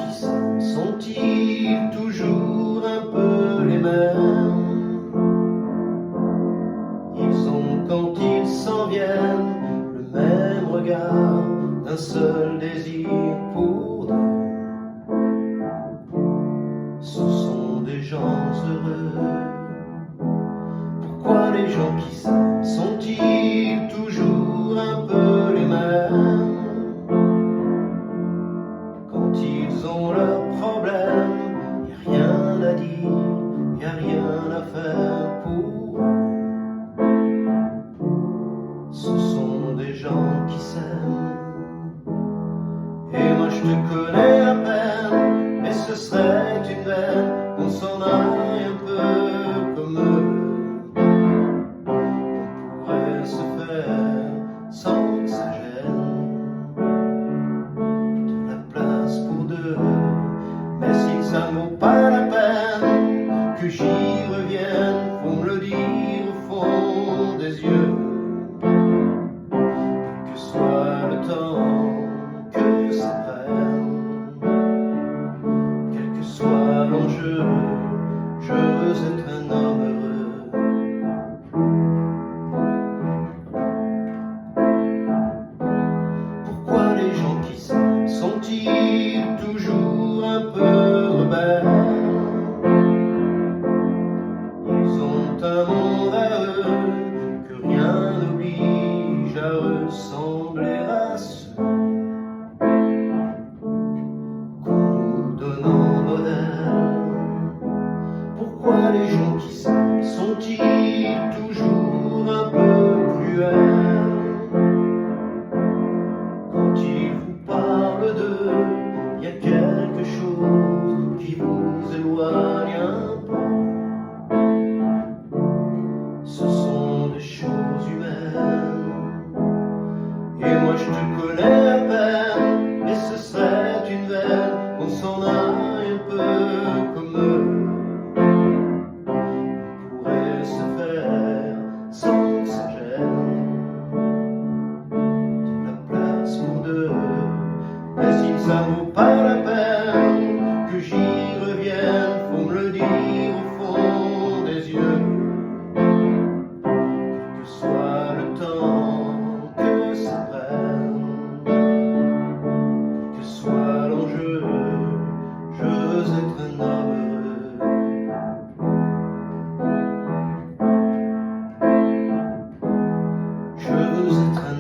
qui s'aiment sont-ils toujours un peu les mêmes? Ils ont, quand ils s'en viennent, le même regard, d'un seul désir pour deux. Ce sont des gens heureux. Pourquoi les gens qui s'aiment sont-ils toujours un peu les mêmes? Quand ils ont leurs problèmes, y a rien à dire, y a rien à faire pour eux. Ce sont des gens qui s'aiment. Et moi je te connais à peine, mais ce serait une veine qu'on s'en aille un peu comme eux. On pourrait se faire sans que ça gêne, de la place pour deux. Mais si ça ne vaut pas la peine que j'y revienne, faut me le dire au fond des yeux. Que soit le temps que ça prenne, quel que soit l'enjeu, je veux être un homme heureux. Pourquoi les gens qui s'aiment sont-ils toujours un peu rebelles? Ils ont un monde à eux que rien n'oblige à ressembler à ceux qu'on nous donne en modèle. Pourquoi les gens qui s'aiment sont-ils toujours un peu cruels? Quand ils vous parlent d'eux, y a quelque chose qui vous éloigne un peu. Ce sont des choses humaines. Et moi je te connais à peine, et ce serait une veine qu'on s'en aille un peu comme eux. On pourrait se faire sans que ça gêne, de la place pour deux. Mais si ça ne vaut pas la peine que j'y revienne, faut me le dire au fond des yeux. Que soit le temps que ça prenne, que soit l'enjeu, je veux être un homme heureux. Je veux être un